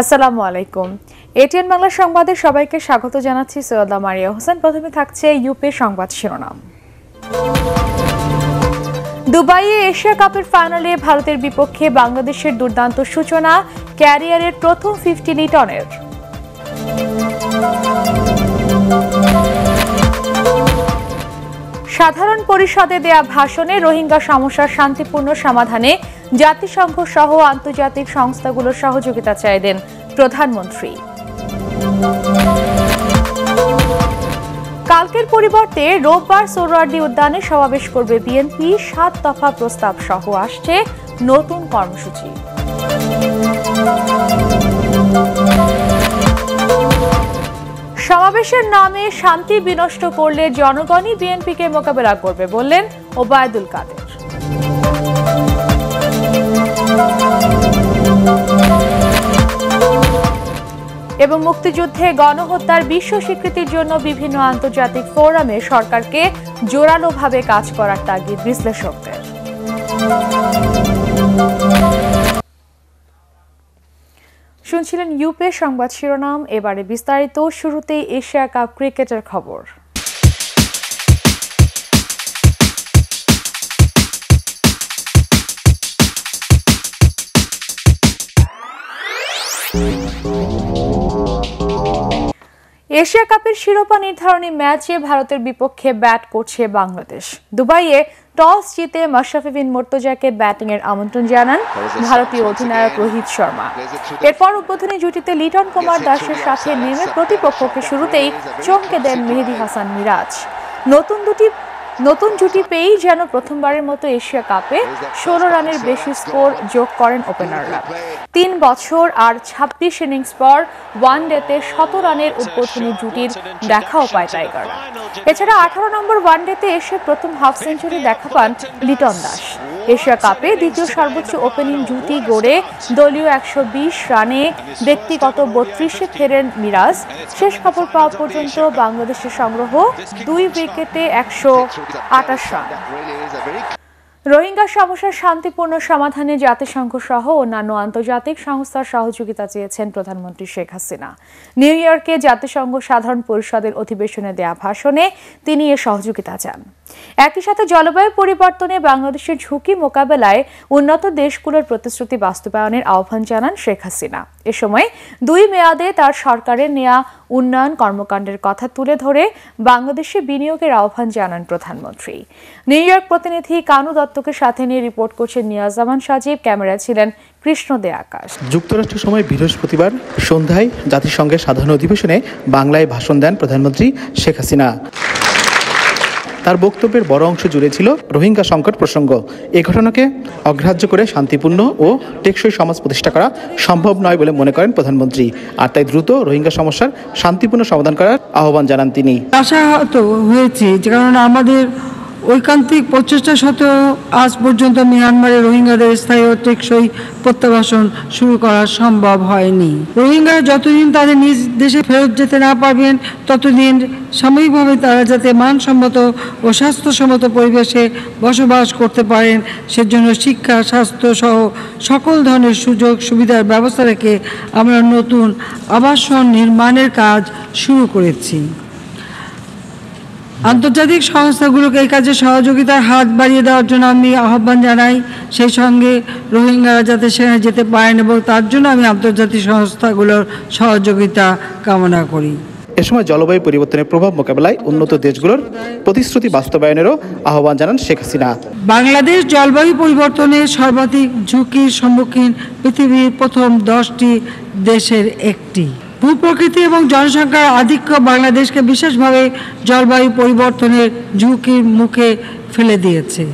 আসসালামু আলাইকুম। এটিএন বাংলা সংবাদে সবাইকে স্বাগত জানাচ্ছি। সৈয়দা মারিয়া হোসেন। প্রথমে থাকছে ইউপি সংবাদ শিরোনাম। দুবাইয়ে এশিয়া কাপের ফাইনালে ভারতের বিপক্ষে বাংলাদেশের দুর্দান্ত সূচনা, ক্যারিয়ারের প্রথম 50 লিটনের। সাধারণ পরিষদে দেয়া ভাষণে রোহিঙ্গা সমস্যার শান্তিপূর্ণ সমাধানে জাতিসংঘ সহ আন্তর্জাতিক সংস্থাগুলোর সহযোগিতা চাইলেন প্রধানমন্ত্রী। কালকের পরিবর্তে রোববার সোহরাওয়ার্দী উদ্যানে সমাবেশ করবে বিএনপি। 7 দফা প্রস্তাব সহ আসছে নতুন কর্মসূচি। সমাবেশের নামে শান্তি বিনষ্ট করলে জনগণই বিএনপিকে মোকাবেলা করবে বললেন ওবায়দুল কাদের। এবং মুক্তিযুদ্ধে গণহত্যার বিশ্ব স্বীকৃতির জন্য বিভিন্ন আন্তর্জাতিক ফোরামে সরকারকে জোরালোভাবে কাজ করার তাগিদ বিশ্লেষকদের। শুনছিলেন ইউপি সংবাদ শিরোনাম। এবারে বিস্তারিত। শুরুতেই এশিয়া কাপ ক্রিকেটের খবর। এশিয়া কাপের শিরোপা নির্ধারণী ম্যাচে ভারতের বিপক্ষে ব্যাট করছে বাংলাদেশ। দুবাইয়ে টস জিতে মাশরাফি বিন মুর্তজাকে ব্যাটিংয়ের আমন্ত্রণ জানান ভারতীয় অধিনায়ক রোহিত শর্মা। এরপর উদ্বোধনী জুটিতে লিটন কুমার দাসের সাথে নেমে প্রতিপক্ষকে শুরুতেই চমকে দেন মেহেদী হাসান মিরাজ। নতুন জুটি পেয়েই যেন প্রথমবারের মতো এশিয়া কাপে 16 রানের বেশি স্কোর যোগ করেন ওপেনাররা। 3 বছর আর 26 ইনিংস পর ওয়ানডেতে 100 রানের উদ্বোধনী জুটির দেখাও পায় টাইগাররা। এছাড়া 18 নম্বর ওয়ানডেতে এসে প্রথম হাফ সেঞ্চুরি দেখা পান লিটন দাস। এশিয়া কাপে দ্বিতীয় সর্বোচ্চ ওপেনিং জুটি গড়ে দলীয় 120 রানে ব্যক্তিগত 32-এ ফেরেন মিরাজ। শেষ খবর পাওয়া পর্যন্ত বাংলাদেশের সংগ্রহ 2 উইকেটে 128 রান। রোহিঙ্গা সমস্যার শান্তিপূর্ণ সমাধানে জাতিসংঘ সহ অন্যান্য আন্তর্জাতিক সংস্থার সহযোগিতা চেয়েছেন প্রধানমন্ত্রী শেখ হাসিনা। নিউ ইয়র্কে জাতিসংঘ সাধারণ পরিষদের অধিবেশনে দেয়া ভাষণে তিনি এ সহযোগিতা চান। একই সাথে জলবায়ু পরিবর্তনে বাংলাদেশের ঝুঁকি মোকাবেলায় উন্নত দেশগুলোর প্রতিশ্রুতি বাস্তবায়নের আহ্বান জানান শেখ হাসিনা। এ সময় 2 মেয়াদে তার সরকারের নেয়া উন্নয়ন কর্মকাণ্ডের কথা তুলে ধরে বাংলাদেশে বিনিয়োগের আহ্বান জানান প্রধানমন্ত্রী। নিউ ইয়র্ক প্রতিনিধি কানু দত্তকে সাথে নিয়ে রিপোর্ট করছেন নিয়াজজামান সাজিব। ক্যামেরায় ছিলেন কৃষ্ণ দে আকাশ। যুক্তরাষ্ট্রের সময় বৃহস্পতিবার সন্ধ্যায় জাতিসংঘের সাধারণ অধিবেশনে বাংলায় ভাষণ দেন প্রধানমন্ত্রী শেখ হাসিনা। তার বক্তব্যের বড় অংশ জুড়ে ছিল রোহিঙ্গা সংকট প্রসঙ্গ। এ ঘটনাকে অগ্রাহ্য করে শান্তিপূর্ণ ও টেকসই সমাজ প্রতিষ্ঠা করা সম্ভব নয় বলে মনে করেন প্রধানমন্ত্রী। আর তাই দ্রুত রোহিঙ্গা সমস্যার শান্তিপূর্ণ সমাধান করার আহ্বান জানান তিনি। আশাহত হয়েছে যে কারণে আমাদের ঐকান্তিক প্রচেষ্টা সত্ত্বেও আজ পর্যন্ত মিয়ানমারে রোহিঙ্গাদের স্থায়ী ও টেকসই প্রত্যাবাসন শুরু করা সম্ভব হয়নি। রোহিঙ্গারা যতদিন তাদের নিজ দেশে ফেরত যেতে না পারবেন ততদিন সাময়িকভাবে তারা যাতে মানসম্মত ও স্বাস্থ্যসম্মত পরিবেশে বসবাস করতে পারেন সেজন্য শিক্ষা, স্বাস্থ্য সহ সকল ধরনের সুযোগ সুবিধার ব্যবস্থা রেখে আমরা নতুন আবাসন নির্মাণের কাজ শুরু করেছি। আন্তর্জাতিক সংস্থাগুলোকে এই কাজে সহযোগিতার হাত বাড়িয়ে দেওয়ার জন্য আমি আহ্বান জানাই। সেই সঙ্গে রোহিঙ্গারা যাতে সেখানে যেতে পারেন এবং তার জন্য আমি আন্তর্জাতিক সংস্থাগুলোর সহযোগিতা কামনা করি। এ সময় জলবায়ু পরিবর্তনের প্রভাব মোকাবেলায় উন্নত দেশগুলোর প্রতিশ্রুতি বাস্তবায়নেরও আহ্বান জানান শেখ হাসিনা। বাংলাদেশ জলবায়ু পরিবর্তনের সর্বাধিক ঝুঁকির সম্মুখীন পৃথিবীর প্রথম 10টি দেশের একটি। ভূপ্রকৃতি এবং জনসংখ্যার আধিক্য বাংলাদেশকে বিশেষভাবে জলবায়ু পরিবর্তনের ঝুঁকির মুখে ফেলে দিয়েছে।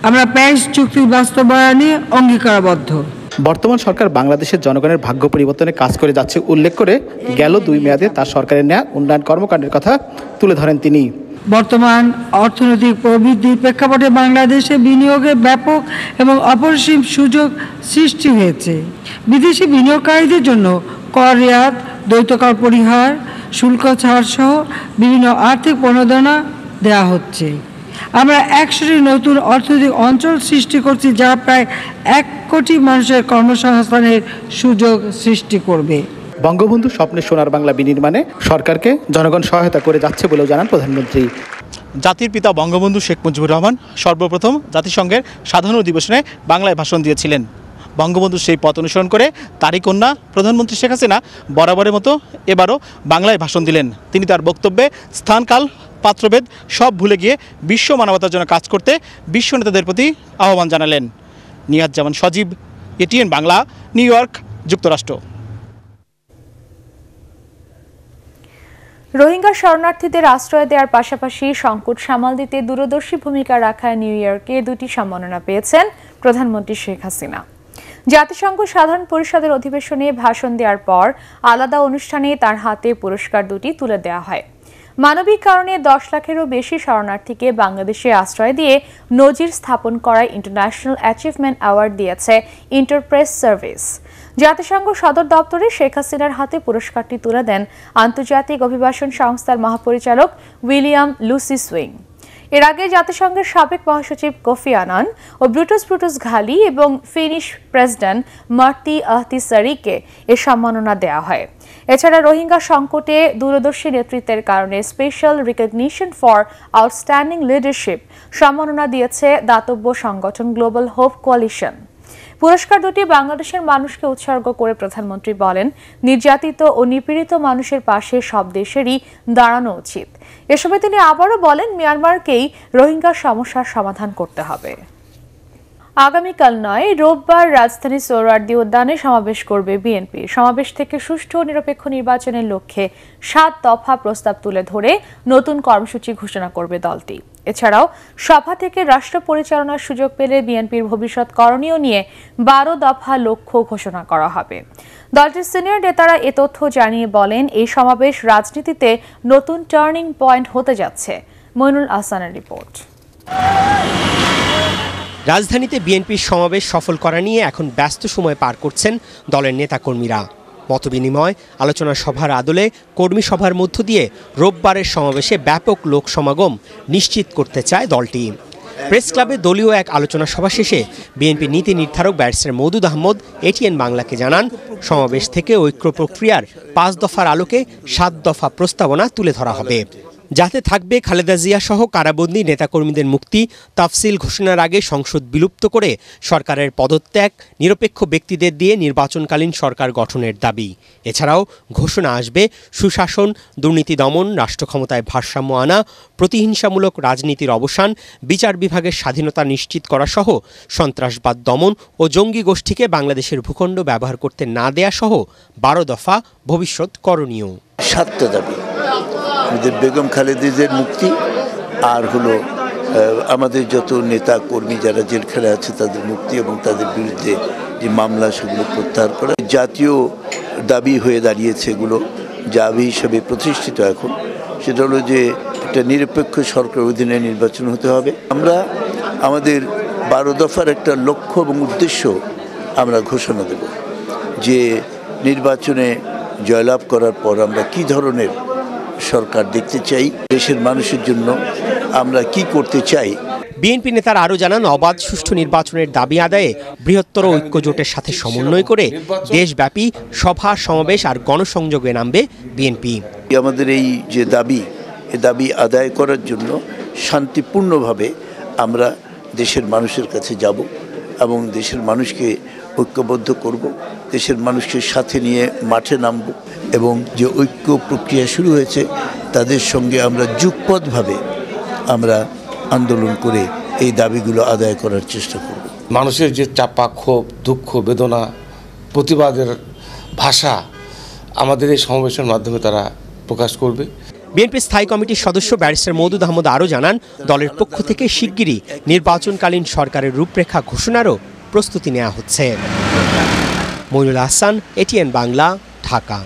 আমরা প্যারিস চুক্তির বাস্তবায়নে অঙ্গীকারবদ্ধ। বর্তমান সরকার বাংলাদেশের জনগণের ভাগ্য পরিবর্তনে কাজ করে যাচ্ছে উল্লেখ করে গেল 2 মেয়াদে তার সরকারের নেয়া উন্নয়ন কর্মকাণ্ডের কথা তুলে ধরেন তিনি। বর্তমান অর্থনৈতিক প্রবৃদ্ধির প্রেক্ষাপটে বাংলাদেশে বিনিয়োগের ব্যাপক এবং অপরিসীম সুযোগ সৃষ্টি হয়েছে। বিদেশি বিনিয়োগকারীদের জন্য কর রেয়াত, দ্বৈত কর পরিহার, শুল্ক ছাড় সহ বিভিন্ন আর্থিক প্রণোদনা দেওয়া হচ্ছে। আমরা 100টি নতুন অর্থনৈতিক অঞ্চল সৃষ্টি করছি, যা প্রায় 1 কোটি মানুষের কর্মসংস্থানের সুযোগ সৃষ্টি করবে। বঙ্গবন্ধু স্বপ্নের সোনার বাংলা বিনির্মাণে সরকারকে জনগণ সহায়তা করে যাচ্ছে বলেও জানান প্রধানমন্ত্রী। জাতির পিতা বঙ্গবন্ধু শেখ মুজিবুর রহমান সর্বপ্রথম জাতিসংঘের সাধারণ অধিবেশনে বাংলায় ভাষণ দিয়েছিলেন। বঙ্গবন্ধুর সেই পথ অনুসরণ করে তারই কন্যা প্রধানমন্ত্রী শেখ হাসিনা বরাবরের মতো এবারও বাংলায় ভাষণ দিলেন। তিনি তার বক্তব্যে স্থানকাল পাত্রভেদ সব ভুলে গিয়ে বিশ্ব মানবতার জন্য কাজ করতে বিশ্ব নেতাদের প্রতি আহ্বান জানালেন। নিয়াজ জামান সজীব, এটিএন বাংলা, নিউ ইয়র্ক, যুক্তরাষ্ট্র। রোহিঙ্গা শরণার্থীদের আশ্রয় দেওয়ার পাশাপাশি সংকট সামাল দিতে দূরদর্শী ভূমিকা রাখায় নিউ ইয়র্কে 2টি সম্মাননা পেয়েছেন প্রধানমন্ত্রী শেখ হাসিনা। জাতিসংঘ সাধারণ পরিষদের অধিবেশনে ভাষণ দেওয়ার পর আলাদা অনুষ্ঠানে তার হাতে পুরস্কার 2টি তুলে দেওয়া হয়। মানবিক কারণে 10 লাখেরও বেশি শরণার্থীকে বাংলাদেশে আশ্রয় দিয়ে নজির স্থাপন করায় ইন্টারন্যাশনাল অ্যাচিভমেন্ট অ্যাওয়ার্ড দিয়েছে ইন্টারপ্রেস সার্ভিস। জাতিসংঘ সদর দপ্তরে শেখ হাসিনার হাতে পুরস্কারটি তুলে দেন আন্তর্জাতিক অভিবাসন সংস্থার মহাপরিচালক উইলিয়াম লুসি সুইং। এর আগে জাতিসংঘের সাবেক মহাসচিব কোফি আনান ও ব্রুটাস ঘালি এবং ফিনিশ প্রেসিডেন্ট মার্তি আহতিসারিকে এ সম্মাননা দেওয়া হয়। এছাড়া রোহিঙ্গা সংকটে দূরদর্শী নেতৃত্বের কারণে special recognition for outstanding leadership সম্মাননা দিয়েছে দাতব্য সংগঠন গ্লোবাল হোপ কোয়ালিশন। পুরস্কার 2টি বাংলাদেশের মানুষকে উৎসর্গ করে প্রধানমন্ত্রী বলেন, নির্যাতিত ও নিপীড়িত মানুষের পাশে সব দেশেরই দাঁড়ানো উচিত। এ সময় তিনি আবারও বলেন, মিয়ানমারকেই রোহিঙ্গা সমস্যার সমাধান করতে হবে। আগামীকাল নয়, রোববার রাজধানী সোহরাওয়ার্দী উদ্যানে সমাবেশ করবে বিএনপি। সমাবেশ থেকে সুষ্ঠু ও নিরপেক্ষ নির্বাচনের লক্ষ্যে 7 দফা প্রস্তাব তুলে ধরে নতুন কর্মসূচি ঘোষণা করবে দলটি। এছাড়াও সভা থেকে রাষ্ট্র পরিচালনার সুযোগ পেলে বিএনপির ভবিষ্যৎ করণীয় নিয়ে 12 দফা লক্ষ্য ঘোষণা করা হবে। দলটির সিনিয়র নেতারা এ তথ্য জানিয়ে বলেন, এই সমাবেশ রাজনীতিতে নতুন টার্নিং পয়েন্ট হতে যাচ্ছে। মইনুল আহসানের রিপোর্ট। রাজধানীতে বিএনপির সমাবেশ সফল করা নিয়ে এখন ব্যস্ত সময় পার করছেন দলের নেতাকর্মীরা। মতবিনিময়, আলোচনা সভার আদলে কর্মী সভার মধ্য দিয়ে রোববারের সমাবেশে ব্যাপক লোক সমাগম নিশ্চিত করতে চায় দলটি। প্রেস ক্লাবে দলীয় এক আলোচনা সভা শেষে বিএনপি নীতি নির্ধারক ব্যারিস্টার মওদুদ আহমদ এটিএন বাংলাকে জানান, সমাবেশ থেকে ঐক্য প্রক্রিয়ার 5 দফার আলোকে 7 দফা প্রস্তাবনা তুলে ধরা হবে। যাতে থাকবে খালেদা জিয়া সহ কারাবন্দী নেতাকর্মীদের মুক্তি, তাফসিল ঘোষণার আগে সংসদ বিলুপ্ত করে সরকারের পদত্যাগ, নিরপেক্ষ ব্যক্তিদের দিয়ে নির্বাচনকালীন সরকার গঠনের দাবি। এছাড়াও ঘোষণা আসবে সুশাসন, দুর্নীতি দমন, রাষ্ট্র ক্ষমতায় ভারসাম্য আনা, প্রতিহিংসামূলক রাজনীতির অবসান, বিচার বিভাগের স্বাধীনতা নিশ্চিত করা সহ সন্ত্রাসবাদ দমন ও জঙ্গি গোষ্ঠীকে বাংলাদেশের ভূখণ্ড ব্যবহার করতে না দেয়া সহ 12 দফা ভবিষ্যৎ করণীয়। 7টা দাবি, আমাদের বেগম খালেদাদের মুক্তি, আর হলো আমাদের যত নেতা কর্মী যারা জেলখানায় আছে তাদের মুক্তি এবং তাদের বিরুদ্ধে যে মামলা সেগুলো প্রত্যাহার করা। জাতীয় দাবি হয়ে দাঁড়িয়েছে এগুলো, দাবি হিসেবে প্রতিষ্ঠিত এখন, সেটা হলো যে একটা নিরপেক্ষ সরকার অধীনে নির্বাচন হতে হবে। আমরা আমাদের 12 দফার একটা লক্ষ্য এবং উদ্দেশ্য আমরা ঘোষণা দেব, যে নির্বাচনে জয়লাভ করার পর আমরা কি ধরনের সরকার দেখতে চাই, দেশের মানুষের জন্য আমরা কি করতে চাই। বিএনপি নেতারা আরও জানান, অবাধ সুষ্ঠু নির্বাচনের দাবি আদায়ে বৃহত্তর ঐক্য জোটের সাথে সমন্বয় করে দেশব্যাপী সভা, সমাবেশ আর গণসংযোগে নামবে বিএনপি। আমাদের এই যে দাবি, এ দাবি আদায় করার জন্য শান্তিপূর্ণভাবে আমরা দেশের মানুষের কাছে যাব এবং দেশের মানুষকে ঐক্যবদ্ধ করব, দেশের মানুষকে সাথে নিয়ে মাঠে নামব এবং যে ঐক্য প্রক্রিয়া শুরু হয়েছে তাদের সঙ্গে আমরা যুগপথভাবে আমরা আন্দোলন করে এই দাবিগুলো আদায় করার চেষ্টা করব। মানুষের যে চাপা ক্ষোভ, দুঃখ, বেদনা, প্রতিবাদের ভাষা আমাদের এই সমাবেশের মাধ্যমে তারা প্রকাশ করবে। বিএনপি স্থায়ী কমিটির সদস্য ব্যারিস্টার মওদুদ আহমদ আরও জানান, দলের পক্ষ থেকে শিগগিরই নির্বাচনকালীন সরকারের রূপরেখা ঘোষণারও প্রস্তুতি নেওয়া হচ্ছে। মইনুল আহসান, এটিএন বাংলা, ঢাকা।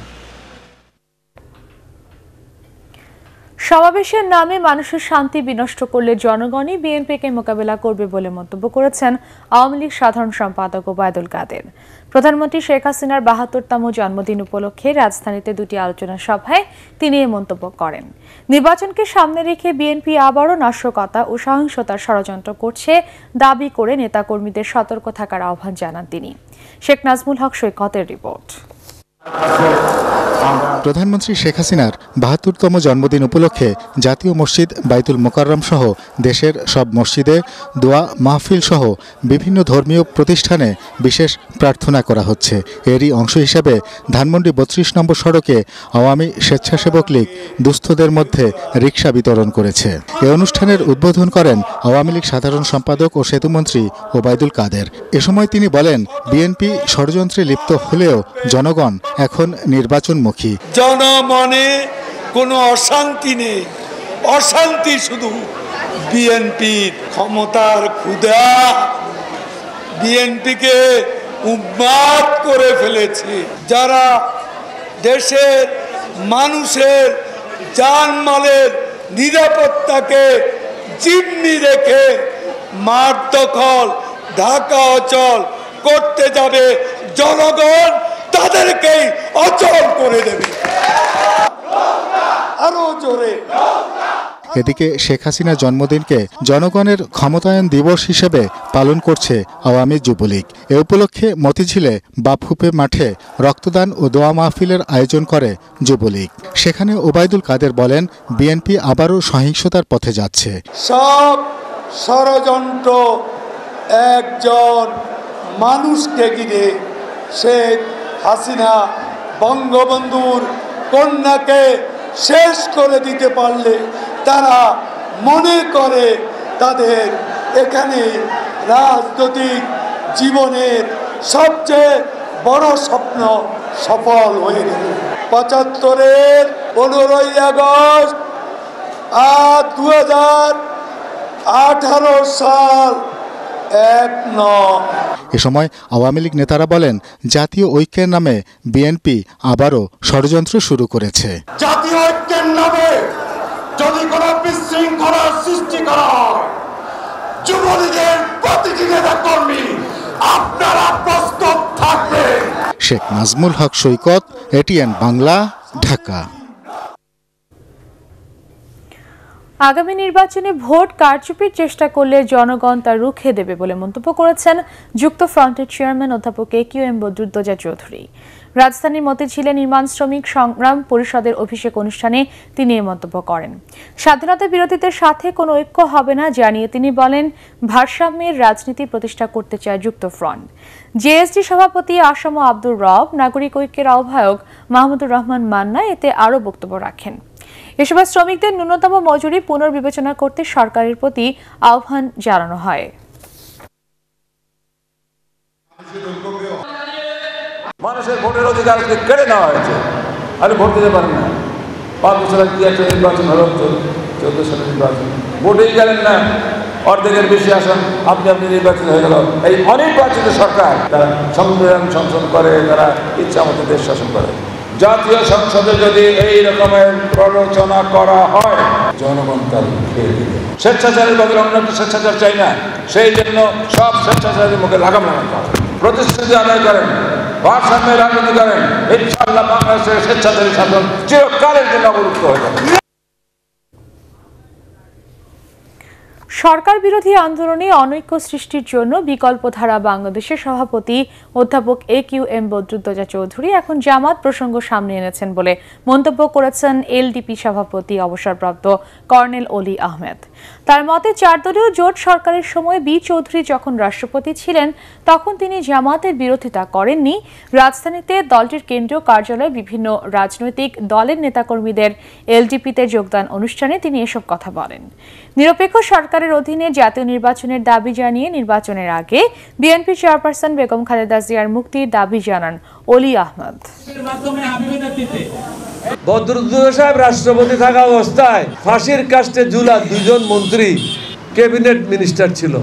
সমাবেশের নামে মানুষের শান্তি বিনষ্ট করলে জনগণই বিএনপিকে মোকাবেলা করবে বলে মন্তব্য করেছেন আওয়ামী লীগ সাধারণ সম্পাদক ওবায়দুল কাদের। প্রধানমন্ত্রী শেখ হাসিনার ৭২তম জন্মদিন উপলক্ষে রাজধানীতে দুটি আলোচনা সভায় তিনি এ মন্তব্য করেন। নির্বাচনকে সামনে রেখে বিএনপি আবারও নাশকতা ও সহিংসতার ষড়যন্ত্র করছে দাবি করে নেতাকর্মীদের সতর্ক থাকার আহ্বান জানান তিনি। শেখ নাজমুল হক সৈকতের রিপোর্ট। প্রধানমন্ত্রী শেখ হাসিনার ৭২তম জন্মদিন উপলক্ষে জাতীয় মসজিদ বাইতুল মোকাররম সহ দেশের সব মসজিদে দোয়া মাহফিল সহ বিভিন্ন ধর্মীয় প্রতিষ্ঠানে বিশেষ প্রার্থনা করা হচ্ছে। এরই অংশ হিসেবে ধানমন্ডি ৩২ নম্বর সড়কে আওয়ামী স্বেচ্ছাসেবক লীগ দুস্থদের মধ্যে রিকশা বিতরণ করেছে। এ অনুষ্ঠানের উদ্বোধন করেন আওয়ামী লীগ সাধারণ সম্পাদক ও সেতুমন্ত্রী ওবায়দুল কাদের। এ সময় তিনি বলেন, বিএনপি ষড়যন্ত্রে লিপ্ত হলেও জনগণ এখন নির্বাচনমুখী। জনমনে কোনো অশান্তি নেই, অশান্তি শুধু বিএনপির ক্ষমতার ক্ষুধা বিএনপিকে উন্মাদ করে ফেলেছে। যারা দেশের মানুষের জানমালের নিরাপত্তাকে জিম্মি রেখে মাঠ দখল ঢাকা অচল করতে যাবে, জনগণ তাদেরকেই অচল করে দেবে। আরো জোরে। এদিকে শেখ হাসিনার জন্মদিনকে জনগণের ক্ষমতায়ন দিবস হিসেবে পালন করছে আওয়ামী যুবলীগ। এ উপলক্ষে মতিঝিলে বাফুপে মাঠে রক্তদান ও দোয়া মাহফিলের আয়োজন করে যুবলীগ। সেখানে ওবায়দুল কাদের বলেন, বিএনপি আবারও সহিংসতার পথে যাচ্ছে। সব ষড়যন্ত্র একজন মানুষকে ঘিরে। শেখ হাসিনা বঙ্গবন্ধুর কন্যাকে শেষ করে দিতে পারলে তারা মনে করে তাদের এখানে রাজনৈতিক জীবনের সবচেয়ে বড় স্বপ্ন সফল হয়ে গেল। ৭৫-এর ১৫ই আগস্ট আর ২০১৮ সাল এক নয়। এ সময় আওয়ামী লীগ নেতারা বলেন, জাতীয় ঐক্যের নামে বিএনপি আবারও ষড়যন্ত্র শুরু করেছে। জাতীয় ঐক্যের নামে যদি কোনো বিশৃঙ্খলা সৃষ্টি করা হয়, যুবলীগের প্রতিটি নেতা কর্মী আপনারা প্রস্তুত থাকবেন। শেখ নাজমুল হক সৈকত, এটিএন বাংলা, ঢাকা। আগামী নির্বাচনে ভোট কারচুপির চেষ্টা করলে জনগণ তা রুখে দেবে বলে মন্তব্য করেছেন যুক্তফ্রন্টের চেয়ারম্যান অধ্যাপক AQM বদরুদ্দোজা চৌধুরী। রাজধানীর মতিঝিলে নির্মাণ শ্রমিক সংগ্রাম পরিষদের অভিষেক অনুষ্ঠানে তিনি এই মন্তব্য করেন। স্বাধীনতা বিরোধীদের সাথে কোনো ঐক্য হবে না জানিয়ে তিনি বলেন, ভারসাম্যের রাজনীতি প্রতিষ্ঠা করতে চায় যুক্তফ্রন্ট। জেএসডি সভাপতি আসম আব্দুর রব, নাগরিক ঐক্যের আহ্বায়ক মাহমুদুর রহমান মান্না এতে আরও বক্তব্য রাখেন। এ সময় শ্রমিকদের ন্যূনতম মজুরি পুনর্বিবেচনা করতে সরকারের প্রতি আহ্বান জানানো হয়। মানুষের ভোটের অধিকার কেড়ে নেওয়া হয়েছে, আপনি ভোট দিতে পারেন না। 5 বছর আগে কি একটা নির্বাচন হলো, 14 সালের নির্বাচন, ভোটেই গেলেন না, অর্ধেকের বেশি আসন আপনি নির্বাচিত হয়ে গেল। এই অনির্বাচিত সরকার তারা সংবিধান সংশোধন করে, তারা ইচ্ছা মতো দেশ শাসন করে। জাতীয় সংসদে যদি এই রকমের প্ররোচনা করা হয়, জনগণ তার খেয়ে দিবে। স্বেচ্ছাচারের বদলে অন্য একটা স্বেচ্ছাচার চাই না, সেই জন্য সব স্বেচ্ছাচারের মুখে লাগাম লাগাতে হবে। প্রতিশ্রুতি আদায় করেন, ভারসাম্যের রাজনীতি করেন, ইনশাআল্লাহ বাংলাদেশের স্বেচ্ছাচারী শাসন চিরকালের জন্য অবরুদ্ধ হয়ে যাবে। সরকার বিরোধী আন্দোলনে অনৈক্য সৃষ্টির জন্য বিকল্পধারা বাংলাদেশের সভাপতি অধ্যাপক AQM বদরুদ্দোজা চৌধুরী এখন জামাত প্রসঙ্গ সামনে এনেছেন বলে মন্তব্য করেছেন এলডিপি সভাপতি অবসরপ্রাপ্ত কর্নেল অলি আহমেদ। তার মতে, 4 দলীয় জোট সরকারের সময় বি চৌধুরী যখন রাষ্ট্রপতি ছিলেন তখন তিনি জামাতের বিরোধিতা করেননি। রাজধানীতে দলটির কেন্দ্রীয় কার্যালয়ে বিভিন্ন রাজনৈতিক দলের নেতাকর্মীদের এলডিপিতে যোগদান অনুষ্ঠানে তিনি এসব কথা বলেন। নিরপেক্ষ সরকারের অধীনে জাতীয় নির্বাচনের দাবি জানিয়ে নির্বাচনের আগে বিএনপি চেয়ারপারসন বেগম খালেদা জিয়ার মুক্তির দাবি জানান অলি আহমদ। বদরুদ্দোজা সাহেব রাষ্ট্রপতি থাকা অবস্থায় ফাঁসির কাস্টে ঝুলা 2 জন মন্ত্রী ক্যাবিনেট মিনিস্টার ছিল।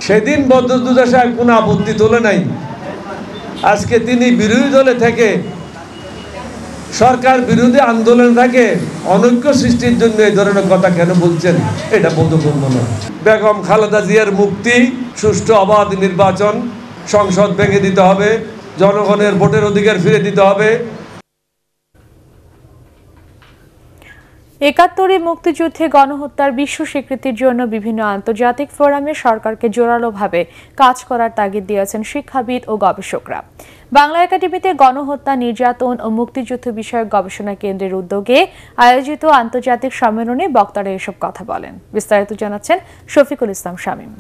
সেদিন বদরুদ্দোজা সাহেব কোনো আপত্তি তোলে নাই। আজকে তিনি বিরোধী দলে থেকে সরকার বিরোধী আন্দোলন থাকে অনৈক্য সৃষ্টির জন্য এই ধরনের কথা কেন বলছেন, এটা বোধগম্য নয়। বেগম খালেদা জিয়ার মুক্তি, সুষ্ঠু অবাধ নির্বাচন, সংসদ ভেঙে দিতে হবে, জনগণের ভোটের অধিকার ফিরে দিতে হবে। ৭১ মুক্তিযুদ্ধে গণহত্যার বিশ্ব স্বীকৃতির জন্য বিভিন্ন আন্তর্জাতিক ফোরামে সরকারকে জোরালোভাবে কাজ করার তাগিদ দিয়েছেন শিক্ষাবিদ ও গবেষকরা। বাংলা একাডেমিতে গণহত্যা, নির্যাতন ও মুক্তিযুদ্ধ বিষয়ক গবেষণা কেন্দ্রের উদ্যোগে আয়োজিত আন্তর্জাতিক সম্মেলনে বক্তারা এসব কথা বলেন। বিস্তারিত জানাচ্ছেন শফিকুল ইসলাম শামীম।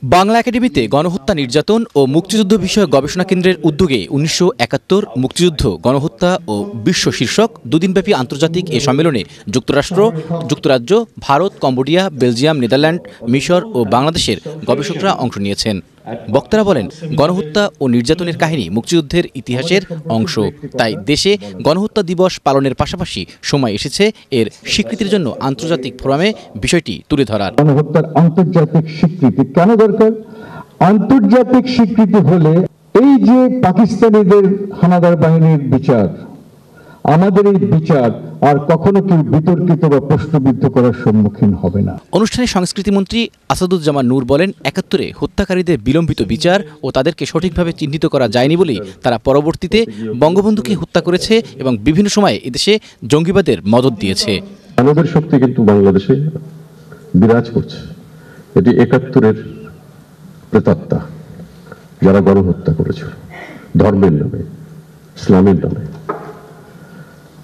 বাংলা একাডেমিতে গণহত্যা, নির্যাতন ও মুক্তিযুদ্ধ বিষয়ক গবেষণা কেন্দ্রের উদ্যোগে ১৯৭১ মুক্তিযুদ্ধ, গণহত্যা ও বিশ্ব শীর্ষক দুদিনব্যাপী আন্তর্জাতিক এ সম্মেলনে যুক্তরাষ্ট্র, যুক্তরাজ্য, ভারত, কম্বোডিয়া, বেলজিয়াম, নেদারল্যান্ড, মিশর ও বাংলাদেশের গবেষকরা অংশ নিয়েছেন। বক্তারা বলেন, গণহত্যা ও নির্যাতনের কাহিনী মুক্তিযুদ্ধের ইতিহাসের অংশ। তাই দেশে গণহত্যা দিবস পালনের পাশাপাশি সময় এসেছে এর স্বীকৃতির জন্য আন্তর্জাতিক ফোরামে বিষয়টি তুলে ধরার। গণহত্যার আন্তর্জাতিক স্বীকৃতি কেন দরকার? আন্তর্জাতিক স্বীকৃতি হলে এই যে পাকিস্তানিদের হানাদার বাহিনীর বিচার, আমাদের এই বিচার আর কখনো কেউ বিতর্কিত বা প্রশ্নবিদ্ধ করার সম্মুখীন হবে না। অনুষ্ঠানে সংস্কৃতিমন্ত্রী আসাদুজ্জামান নূর বলেন, ৭১-এ হত্যাকারীদের বিলম্বিত বিচার ও তাদেরকে সঠিকভাবে চিহ্নিত করা যায়নি বলেই তারা পরবর্তীতে বঙ্গবন্ধুকে হত্যা করেছে এবং বিভিন্ন সময়ে এদেশে জঙ্গিবাদের মদদ দিয়েছে। আমাদের শক্তি কিন্তু বাংলাদেশে বিরাজ করছে। এটি ৭১-এর প্রেতাত্মা, যারা গণহত্যা করেছিল ধর্মের নামে, ইসলামের নামে।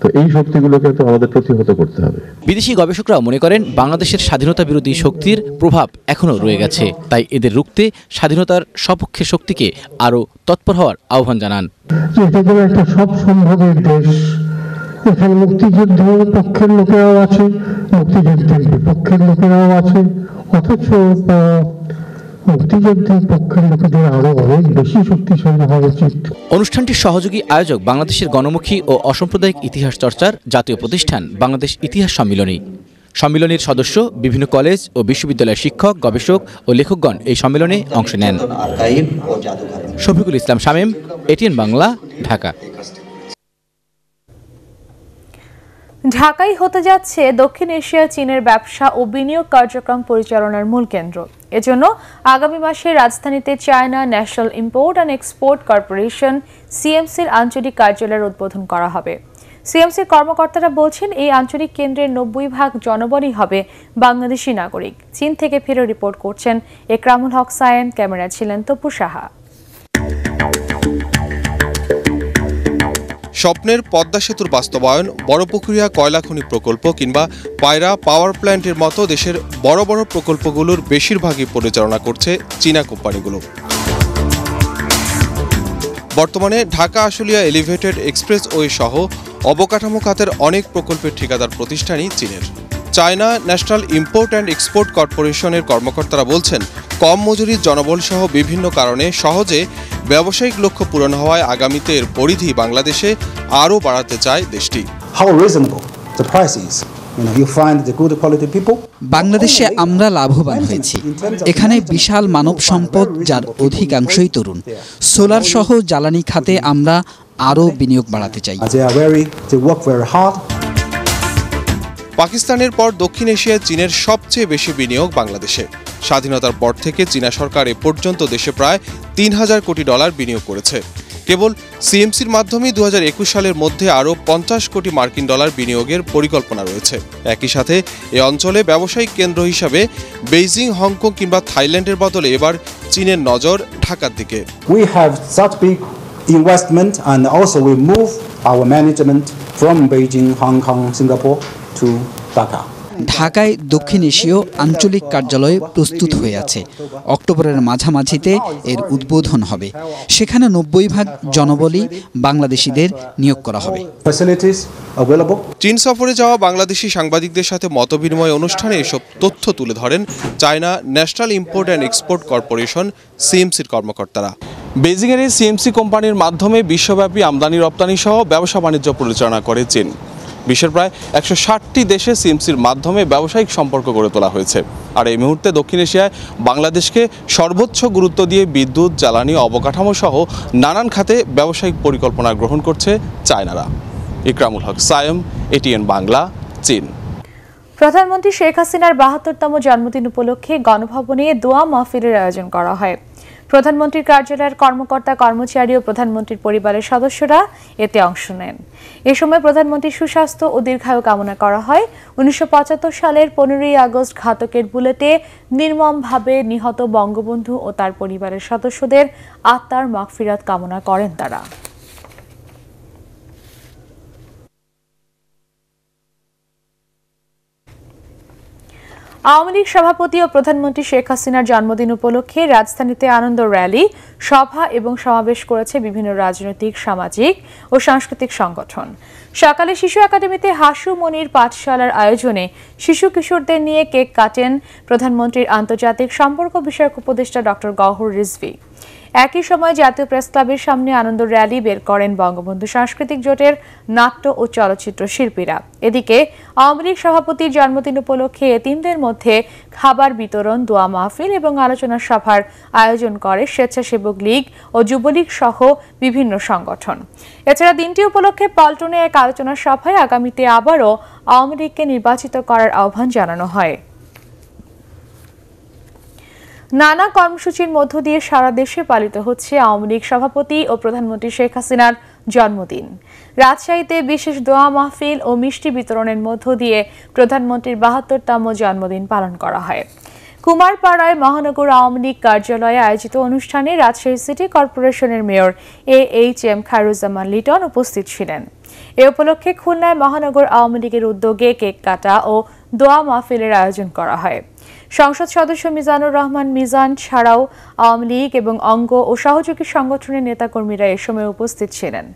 তো এই শক্তিগুলোকে তো আমাদের প্রতিহত করতে হবে। বিদেশি গবেষকরা মনে করেন, বাংলাদেশের স্বাধীনতা বিরোধী শক্তির প্রভাব এখনও রয়ে গেছে। তাই এদের রুখতে স্বাধীনতার সপক্ষে শক্তিকে আরও তৎপর হওয়ার আহ্বান জানান। এটা যেন একটা সব সম্ভবের দেশ। এখানে মুক্তিযুদ্ধের পক্ষের লোকেরাও আছে, মুক্তিযুদ্ধের বিপক্ষের লোকেরাও আছে, অথচ মুক্তিযুদ্ধের পক্ষের লোকেদের আরো অনেক বেশি শক্তিশালী হওয়া উচিত। অনুষ্ঠানটির সহযোগী আয়োজক বাংলাদেশের গণমুখী ও অসাম্প্রদায়িক ইতিহাস চর্চার জাতীয় প্রতিষ্ঠান বাংলাদেশ ইতিহাস সম্মিলনী। সম্মিলনীর সদস্য, বিভিন্ন কলেজ ও বিশ্ববিদ্যালয়ের শিক্ষক, গবেষক ও লেখকগণ এই সম্মেলনে অংশ নেন। শফিকুল ইসলাম শামীম, এটিএন বাংলা, ঢাকা। ঢাকাই হতে যাচ্ছে দক্ষিণ এশিয়া চীনের ব্যবসা ও বিনিয়োগ কার্যক্রম পরিচালনার মূল কেন্দ্র। এজন্য আগামী মাসে রাজধানীতে China National Import and Export Corporation সিএমসির আঞ্চলিক কার্যালয়ের উদ্বোধন করা হবে। সিএমসির কর্মকর্তারা বলছেন, এই আঞ্চলিক কেন্দ্রের ৯০% জনবলই হবে বাংলাদেশি নাগরিক। চীন থেকে ফিরে রিপোর্ট করছেন একরামুল হক সায়েম, ক্যামেরায় ছিলেন তপু সাহা। স্বপ্নের পদ্মা সেতুর বাস্তবায়ন, বড়পুকুরিয়া কয়লা খনি প্রকল্প কিংবা পায়রা পাওয়ার প্ল্যান্টের মতো দেশের বড় বড় প্রকল্পগুলোর বেশিরভাগই পরিচালনা করছে চীনা কোম্পানিগুলো। বর্তমানে ঢাকা আশুলিয়া এলিভেটেড এক্সপ্রেসওয়ে সহ অবকাঠামো খাতের অনেক প্রকল্পের ঠিকাদার প্রতিষ্ঠানই চীনের। China National Import and export কর্পোরেশনের কর্মকর্তারা বলছেন, কম মজুরির জনবল সহ বিভিন্ন কারণে সহজে ব্যবসায়িক লক্ষ্য পূরণ হওয়ায় আগামীতে এর পরিধি বাংলাদেশে আরও বাড়াতে চায় দেশটি। বাংলাদেশে আমরা লাভবান হয়েছি। এখানে বিশাল মানব সম্পদ, যার অধিকাংশই তরুণ। সোলার সহ জ্বালানি খাতে আমরা আরও বিনিয়োগ বাড়াতে চাই। পাকিস্তানের পর দক্ষিণ এশিয়ায় চীনের সবচেয়ে বেশি বিনিয়োগ বাংলাদেশে। স্বাধীনতার পর থেকে চীনা সরকার এ পর্যন্ত দেশে প্রায় $৩,০০০ কোটি বিনিয়োগ করেছে। কেবল সিএমসির মাধ্যমে ২০২১ সালের মধ্যে আরও $৫০ কোটি বিনিয়োগের পরিকল্পনা রয়েছে। একই সাথে এ অঞ্চলে ব্যবসায়িক কেন্দ্র হিসাবে বেইজিং, হংকং কিংবা থাইল্যান্ডের বদলে এবার চীনের নজর ঢাকার দিকে। We have such big investment and also we move our management from Beijing, Hong Kong, Singapore to Dhaka. ঢাকায় দক্ষিণ এশীয় আঞ্চলিক কার্যালয় প্রস্তুত হয়ে আছে। অক্টোবরের মাঝামাঝিতে এর উদ্বোধন হবে। সেখানে ৯০% জনবলই বাংলাদেশিদের নিয়োগ করা হবে। চীন সফরে যাওয়া বাংলাদেশি সাংবাদিকদের সাথে মতবিনিময় অনুষ্ঠানে এসব তথ্য তুলে ধরেন China National Import and Export Corporation সিএমসির কর্মকর্তারা। বেইজিংয়ের এই সিএমসি কোম্পানির মাধ্যমে বিশ্বব্যাপী আমদানি রপ্তানি সহ ব্যবসা বাণিজ্য পরিচালনা করে চীন। বিশ্বের প্রায় ১৬০টি দেশে সিএমসির মাধ্যমে ব্যবসায়িক সম্পর্ক গড়ে তোলা হয়েছে। আর এই মুহূর্তে দক্ষিণ এশিয়ায় বাংলাদেশকে সর্বোচ্চ গুরুত্ব দিয়ে বিদ্যুৎ, জ্বালানি, অবকাঠামো সহ নানান খাতে ব্যবসায়িক পরিকল্পনা গ্রহণ করছে চায়নারা। ইকরামুল হক সায়েম, এটিএন বাংলা, চীন। প্রধানমন্ত্রী শেখ হাসিনার ৭২তম জন্মদিন উপলক্ষে গণভবনে দোয়া মাহফিলের আয়োজন করা হয়। প্রধানমন্ত্রীর কার্যালয়ের কর্মকর্তা কর্মচারী ও প্রধানমন্ত্রীর পরিবারের সদস্যরা এতে অংশ নেন। এ সময় প্রধানমন্ত্রীর সুস্বাস্থ্য ও দীর্ঘায়ু কামনা করা হয়। 1975 সালের 15ই আগস্ট ঘাতকের বুলেটে নির্মমভাবে নিহত বঙ্গবন্ধু ও তার পরিবারের সদস্যদের আত্মার মাগফিরাত কামনা করেন তারা। আওয়ামী লীগ সভাপতি ও প্রধানমন্ত্রী শেখ হাসিনার জন্মদিন উপলক্ষে রাজধানীতে আনন্দ র্যালি, সভা এবং সমাবেশ করেছে বিভিন্ন রাজনৈতিক, সামাজিক ও সাংস্কৃতিক সংগঠন। সকালে শিশু একাডেমিতে হাসু মনির পাঠশালার আয়োজনে শিশু কিশোরদের নিয়ে কেক কাটেন প্রধানমন্ত্রীর আন্তর্জাতিক সম্পর্ক বিষয়ক উপদেষ্টা ডক্টর গওহর রিজভী। একই সময় জাতীয় প্রেস ক্লাবের সামনে আনন্দ র্যালি বের করেন বঙ্গবন্ধু সাংস্কৃতিক জোটের নাট্য ও চলচ্চিত্র শিল্পীরা। এদিকে আওয়ামী লীগ সভাপতির জন্মদিন উপলক্ষে এতিমদের মধ্যে খাবার বিতরণ, দোয়া মাহফিল এবং আলোচনা সভার আয়োজন করে স্বেচ্ছাসেবক লীগ ও যুবলীগ সহ বিভিন্ন সংগঠন। এছাড়া দিনটি উপলক্ষে পল্টনে এক আলোচনা সভায় আগামীতে আবারও আওয়ামী লীগকে নির্বাচিত করার আহ্বান জানানো হয়। নানা কর্মসূচির মধ্য দিয়ে সারা দেশে পালিত হচ্ছে আওয়ামী লীগ সভাপতি ও প্রধানমন্ত্রী শেখ হাসিনার জন্মদিন। রাজশাহীতে বিশেষ দোয়া মাহফিল ও মিষ্টি বিতরণের মধ্য দিয়ে প্রধানমন্ত্রীর ৭২তম জন্মদিন পালন করা হয়। কুমারপাড়ায় মহানগর আওয়ামী লীগ কার্যালয়ে আয়োজিত অনুষ্ঠানে রাজশাহী সিটি কর্পোরেশনের মেয়র AHM খায়রুজ্জামান লিটন উপস্থিত ছিলেন। এ উপলক্ষে খুলনায় মহানগর আওয়ামী লীগের উদ্যোগে কেক কাটা ও দোয়া মাহফিলের আয়োজন করা হয়। সংসদ সদস্য মিজানুর রহমান মিজান ছাড়াও আওয়ামী লীগ এবং অঙ্গ ও সহযোগী সংগঠনের নেতাকর্মীরা এ সময় উপস্থিত ছিলেন।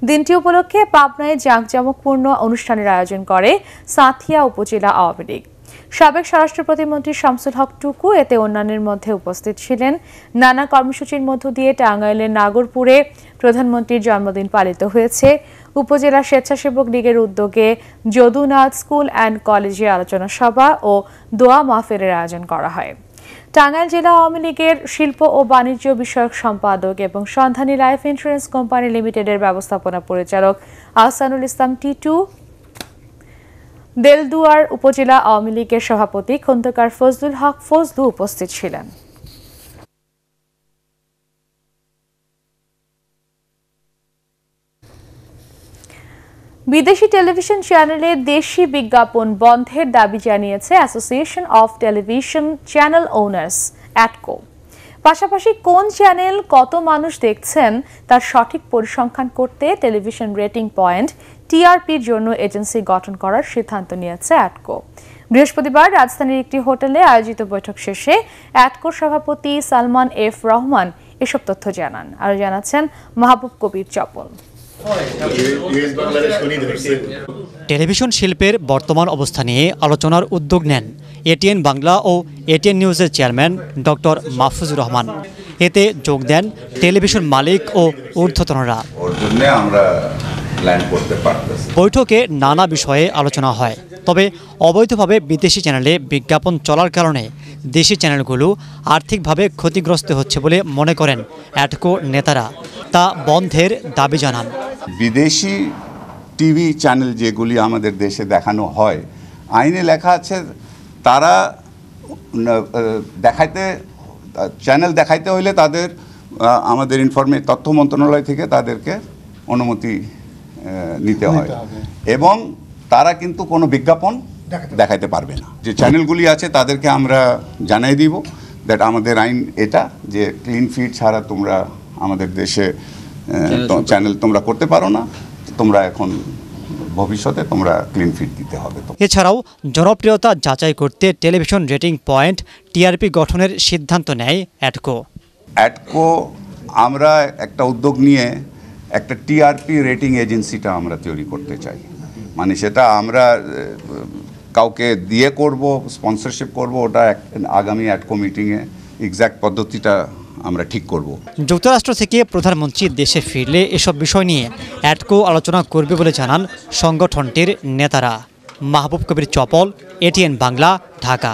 দিনটি উপলক্ষে পাবনায় জাঁকজমকপূর্ণ অনুষ্ঠানের আয়োজন করে সাঁথিয়া উপজেলা আওয়ামী লীগ। সাবেক স্বরাষ্ট্র প্রতিমন্ত্রী শামসুল হক টুকু এতে অন্যান্যের মধ্যে উপস্থিত ছিলেন। নানা কর্মসূচির মধ্য দিয়ে টাঙ্গাইলের নাগরপুরে প্রধানমন্ত্রীর জন্মদিন পালিত হয়েছে। উপজেলা স্বেচ্ছাসেবক লীগের উদ্যোগে যদুনাথ স্কুল অ্যান্ড কলেজে আলোচনা সভা ও দোয়া মাহফিলের আয়োজন করা হয়। টাঙ্গাইল জেলা আওয়ামী লীগের শিল্প ও বাণিজ্য বিষয়ক সম্পাদক এবং সন্ধানী লাইফ ইন্স্যুরেন্স কোম্পানি লিমিটেডের ব্যবস্থাপনা পরিচালক আহসানুল ইসলাম টিটু, দেলদুয়ার উপজেলা আওয়ামী লীগের সভাপতি খন্দকার ফজলুল হক ফজলু উপস্থিত ছিলেন। বিদেশি টেলিভিশন চ্যানেলে দেশি বিজ্ঞাপন বন্ধের দাবি জানিয়েছে association of television channel owners অ্যাটকো। পাশাপাশি কোন চ্যানেল কত মানুষ দেখছেন তার সঠিক পরিসংখ্যান করতে টেলিভিশন রেটিং পয়েন্ট TRPর জন্য এজেন্সি গঠন করার সিদ্ধান্ত নিয়েছে অ্যাটকো। বৃহস্পতিবার রাজধানীর একটি হোটেলে আয়োজিত বৈঠক শেষে অ্যাটকোর সভাপতি সালমান এফ রহমান এসব তথ্য জানান। আরও জানাচ্ছেন মাহবুব কবির চপল। টেলিভিশন শিল্পের বর্তমান অবস্থা নিয়ে আলোচনার উদ্যোগ নেন ATN বাংলা ও ATN নিউজের চেয়ারম্যান ডক্টর মাহফুজুর রহমান। এতে যোগ দেন টেলিভিশন মালিক ও ঊর্ধ্বতনরা। বৈঠকে নানা বিষয়ে আলোচনা হয়। তবে অবৈধভাবে বিদেশি চ্যানেলে বিজ্ঞাপন চলার কারণে দেশি চ্যানেলগুলো আর্থিকভাবে ক্ষতিগ্রস্ত হচ্ছে বলে মনে করেন অ্যাটকো নেতারা। তা বন্ধের দাবি জানান। বিদেশি টিভি চ্যানেল যেগুলি আমাদের দেশে দেখানো হয়, আইনে লেখা আছে তারা চ্যানেল দেখাইতে হইলে তাদের আমাদের তথ্য মন্ত্রণালয় থেকে তাদেরকে অনুমতি নিতে হয় এবং তারা কিন্তু কোনো বিজ্ঞাপন দেখাইতে পারবে না। যে চ্যানেলগুলি আছে তাদেরকে আমরা জানাই দিব দ্যাট আমাদের আইন এটা, যে ক্লিন ফিড ছাড়া তোমরা আমাদের দেশে চ্যানেল তোমরা করতে পারো না, তোমরা এখন ভবিষ্যতে তোমরা ক্লিন ফিড দিতে হবে। এছাড়াও জনপ্রিয়তা যাচাই করতে টেলিভিশন রেটিং পয়েন্ট TRP গঠনের সিদ্ধান্ত নেয় অ্যাটকো। আমরা একটা উদ্যোগ নিয়ে একটা TRP রেটিং এজেন্সিটা আমরা তৈরি করতে চাই। মানে সেটা আমরা কাউকে দিয়ে করব, স্পন্সরশিপ করব, ওটা আগামী অ্যাটকো মিটিংয়ে এক্স্যাক্ট পদ্ধতিটা আমরা ঠিক করব। যুক্তরাষ্ট্র থেকে প্রধানমন্ত্রী দেশে ফিরলে এসব বিষয় নিয়ে অ্যাটকো আলোচনা করবে বলে জানান সংগঠনটির নেতারা। মাহবুব কবির চপল, ATN বাংলা, ঢাকা।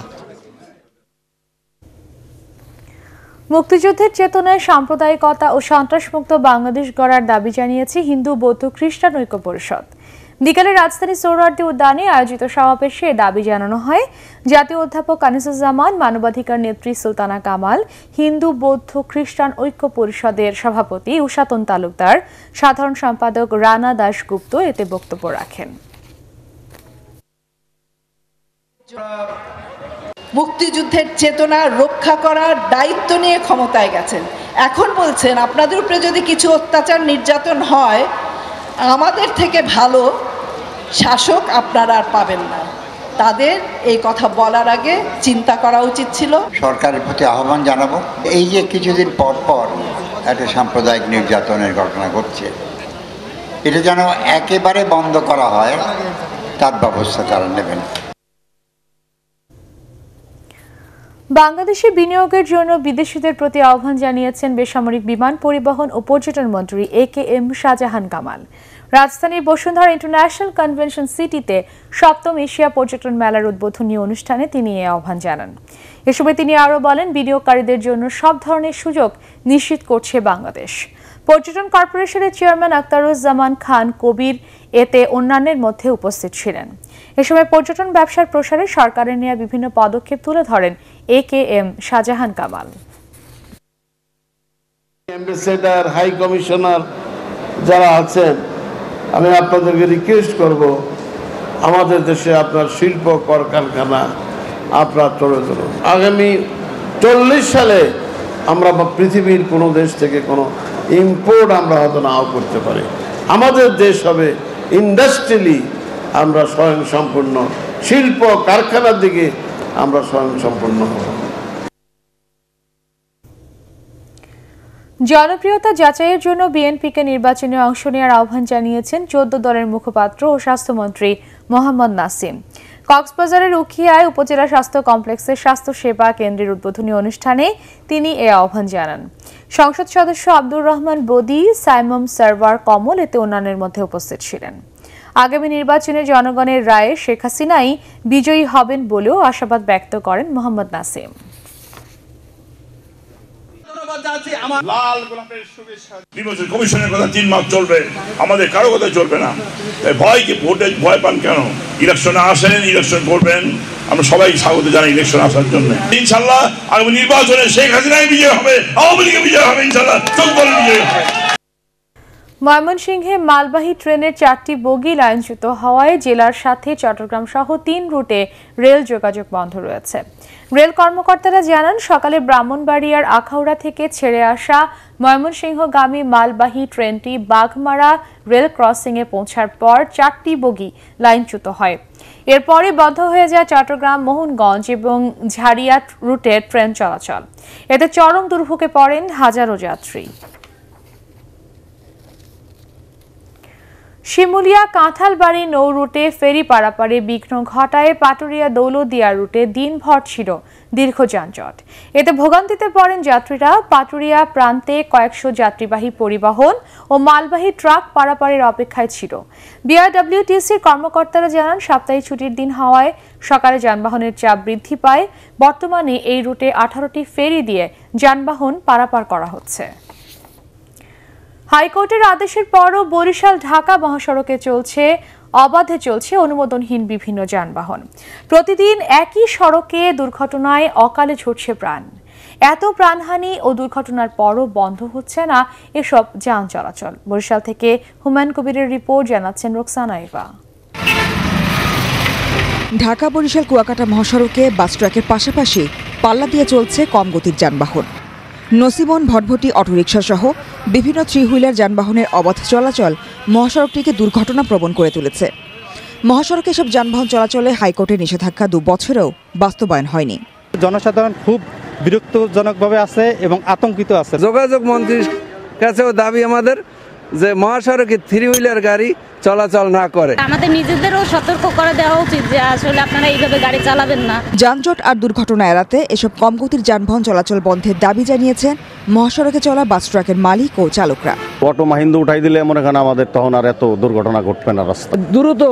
মুক্তিযুদ্ধের চেতনায় সাম্প্রদায়িকতা ও সন্ত্রাসমুক্ত বাংলাদেশ গড়ার দাবি জানিয়েছে হিন্দু, বৌদ্ধ, খ্রিস্টান ঐক্য পরিষদ। বিকালে রাজধানী সোহরাওয়ার্দী উদ্যানে আয়োজিত সমাবেশে দাবি জানানো হয় জাতীয় অধ্যাপক আনিসুজ্জামান, মানবাধিকার নেত্রী সুলতানা কামাল, হিন্দু বৌদ্ধ খ্রিস্টান ঐক্য পরিষদের সভাপতি উষাতন তালুকদার, সাধারণ সম্পাদক রানা দাশগুপ্ত এতে বক্তব্য রাখেন। মুক্তিযুদ্ধের চেতনা রক্ষা করার দায়িত্ব নিয়ে ক্ষমতায় গেছেন, এখন বলছেন আপনাদের উপরে যদি কিছু অত্যাচার নির্যাতন হয় আমাদের থেকে ভালো শাসক আপনারা আর পাবেন না। তাদের এই কথা বলার আগে চিন্তা করা উচিত ছিল। সরকারের প্রতি আহ্বান জানাবো, এই যে কিছুদিন পর পর একটা সাম্প্রদায়িক নির্যাতনের ঘটনা ঘটছে, এটা যেন একেবারে বন্ধ করা হয়, তার ব্যবস্থা তারা নেবেন। বাংলাদেশে বিনিয়োগের জন্য বিদেশিদের প্রতি আহ্বান জানিয়েছেন বেসামরিক বিমান পরিবহন ও পর্যটন মন্ত্রী AKM শাহজাহান কামাল। রাজধানীর বসুন্ধরা ইন্টারন্যাশনাল কনভেনশন সিটিতে ৭ম এশিয়া পর্যটন মেলার উদ্বোধনী অনুষ্ঠানে তিনি এই আহ্বান জানান। এ সময় তিনি আরও বলেন, বিনিয়োগকারীদের জন্য সব ধরনের সুযোগ নিশ্চিত করছে বাংলাদেশ। পর্যটন কর্পোরেশনের চেয়ারম্যান আখতারুজ্জামান খান কবির এতে অন্যান্যের মধ্যে উপস্থিত ছিলেন। এ সময় পর্যটন ব্যবসার প্রসারে সরকারের নেওয়া বিভিন্ন পদক্ষেপ তুলে ধরেন AKM Shahjahan Kamal. Ambassador, high commissioner যারা আছেন, আমি আপনাদেরকে রিকোয়েস্ট করব, আমাদের দেশে আপনার শিল্প কলকারখানা আপনার তৈরি করুন। আগামী 40 সালে আমরা পৃথিবীর কোনো দেশ থেকে কোনো ইম্পোর্ট আমরা হয়তো নাও করতে পারি। আমাদের দেশ হবে ইন্ডাস্ট্রিয়ালি আমরা স্বয়ংসম্পূর্ণ, শিল্প কারখানার দিকে আমরা স্বয়ংসম্পূর্ণ হব। জনপ্রিয়তা যাচাইয়ের জন্য বিএনপিকে নির্বাচনে অংশ নেওয়ার আহ্বান জানিয়েছেন 14 দলের মুখপাত্র ও স্বাস্থ্যমন্ত্রী মোহাম্মদ নাসিম। কক্সবাজারের উখিয়ায় উপজেলা স্বাস্থ্য কমপ্লেক্সের স্বাস্থ্য সেবা কেন্দ্রের উদ্বোধনী অনুষ্ঠানে তিনি এ আহ্বান জানান। সংসদ সদস্য আব্দুর রহমান বদি, সাইমম সারওয়ার কমল এতে অন্যান্যের মধ্যে উপস্থিত ছিলেন। আগামী নির্বাচনে জনগণের রায়ে শেখ হাসিনাই বিজয়ী হবেন বলেও আশাবাদ ব্যক্ত করেন মোহাম্মদ নাসিম। কমিশনের কথা 3 মাস চলবে, আমাদের কারো কথা চলবে না। ভয় কি? ভোটে ভয় পান কেন? ইলেকশনে আসেন, ইলেকশন করবেন, আমরা সবাই স্বাগত জানাই ইলেকশন আসার জন্য। ইনশাল্লাহ আগামী নির্বাচনে শেখ হাসিনাই বিজয় হবে, আওয়ামী লীগের বিজয় হবে, ইনশাল্লাহ 14 দলের বিজয় হবে। ময়মনসিংহে মালবাহী ট্রেনের 4টি বগি লাইনচ্যুত হওয়ায় জেলার সাথে চট্টগ্রাম সহ 3 রুটে রেল যোগাযোগ বন্ধ রয়েছে। রেল কর্মকর্তারা জানান, সকালে ব্রাহ্মণবাড়িয়ার আখাউড়া থেকে ছেড়ে আসা ময়মনসিংহগামী মালবাহী ট্রেনটি বাঘমারা রেল ক্রসিংয়ে পৌঁছার পর 4টি বগি লাইনচ্যুত হয়। এরপরে বন্ধ হয়ে যায় চট্টগ্রাম, মোহনগঞ্জ এবং ঝাড়িয়া রুটে ট্রেন চলাচল। এতে চরম দুর্ভোগে পড়েন হাজারো যাত্রী। শিমুলিয়া কাঁঠালবাড়ি নৌ রুটে ফেরি পারাপারে বিঘ্ন ঘটায় পাটুরিয়া দৌলতদিয়া রুটে দিনভর ছিল দীর্ঘ যানজট। এতে ভোগান্তিতে পড়েন যাত্রীরা। পাটুরিয়া প্রান্তে কয়েকশো যাত্রীবাহী পরিবহন ও মালবাহী ট্রাক পারাপারের অপেক্ষায় ছিল। বিআরডব্লিউটিসির কর্মকর্তারা জানান, সাপ্তাহিক ছুটির দিন হওয়ায় সকালে যানবাহনের চাপ বৃদ্ধি পায়। বর্তমানে এই রুটে 18টি ফেরি দিয়ে যানবাহন পারাপার করা হচ্ছে। হাইকোর্টের আদেশের পরও বরিশাল ঢাকা মহাসড়কে অবাধে চলছে অনুমোদনহীন বিভিন্ন যানবাহন। প্রতিদিন একই সড়কে দুর্ঘটনায় অকালে ঝরছে প্রাণ। এত প্রাণহানি ও দুর্ঘটনার পরও বন্ধ হচ্ছে না এসব যান চলাচল। বরিশাল থেকে হুমায়ুন কবিরের রিপোর্ট, জানাচ্ছেন রোকসানা ইভা। ঢাকা বরিশাল কুয়াকাটা মহাসড়কে বাস ট্রাকের পাশাপাশি পাল্লা দিয়ে চলছে কম গতির যানবাহন। নসিবন, ভটভটি, অটোরিকশা সহ বিভিন্ন থ্রি হুইলার যানবাহনের অবাধ চলাচল মহাসড়কটিকে দুর্ঘটনা প্রবণ করে তুলেছে। মহাসড়কে এসব যানবাহন চলাচলে হাইকোর্টের নিষেধাজ্ঞা 2 বছরেও বাস্তবায়ন হয়নি। জনসাধারণ খুব বিরক্তজনকভাবে আছে এবং আতঙ্কিত আছে। যোগাযোগ মন্ত্রীর কাছেও দাবি আমাদের যে মহাসড়কে থ্রি হুইলার গাড়ি চলাচল না করে। আমাদের নিজেদেরও সতর্ক করে দেওয়া উচিত যে আসলে আপনারা এইভাবে গাড়ি চালাবেন না। যানজট আর দুর্ঘটনা এড়াতে এসব কম গতির যানবাহন চলাচল বন্ধের দাবি জানিয়েছেন মহাসড়কে চলা বাস ট্রাকের মালিক ও চালকরা। অটো মাহিন্দ্র উঠাই দিলে মনে করেন আমাদের তখন আর এত দুর্ঘটনা ঘটবে না। রাস্তা দ্রুত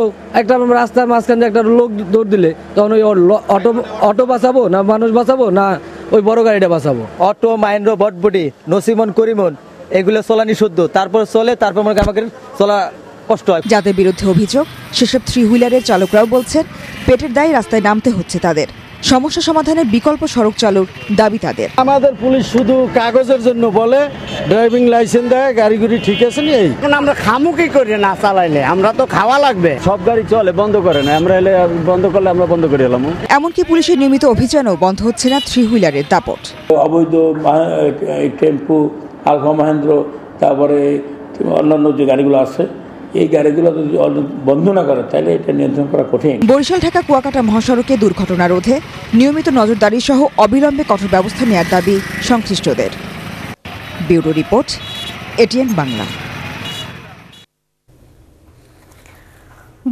একটা রাস্তার মাঝখানে একটা লোক দৌড় দিলে তখন ওই অটো বাঁচাবো না মানুষ বাঁচাবো না ওই বড় গাড়িটা বাঁচাবো। অটো, মাহিন্দ্র, ভটভটি, নসিমন, করিমন এগুলো চলা নিষিদ্ধ। তারপর চলে, তারপর আমাকে চলা কষ্ট হয়। যাদের বিরুদ্ধে অভিযোগ সেসব থ্রি হুইলারের চালকরাও বলছেন পেটের দায়ে রাস্তায় নামতে হচ্ছে তাদের। সমস্যা সমাধানের বিকল্প সড়ক চালুর দাবি তাদের। আমাদের পুলিশ শুধু কাগজের জন্য বলে ড্রাইভিং লাইসেন্স দেয়, গাড়ি ঠিক আছে নি। এখন আমরা খামু কি করি না চালাইলে, আমরা তো খাওয়া লাগবে। সব গাড়ি চলে, বন্ধ করে না, আমরা এলে বন্ধ করলে আমরা বন্ধ করে এলাম। এমনকি পুলিশের নিয়মিত অভিযানও বন্ধ হচ্ছে না থ্রি হুইলারের দাপট। অবৈধ টেম্পু, আলফা মহেন্দ্র, তারপরে অন্যান্য যে গাড়িগুলো আছে, এই গাড়িগুলো যদি বন্ধ না করে তাহলে এটা নিয়ন্ত্রণ করা কঠিন। বরিশাল ঢাকা কুয়াকাটা মহাসড়কে দুর্ঘটনা রোধে নিয়মিত নজরদারি সহ অবিলম্বে কঠোর ব্যবস্থা নেওয়ার দাবি সংশ্লিষ্টদের। Bureau report, ATN Bangla.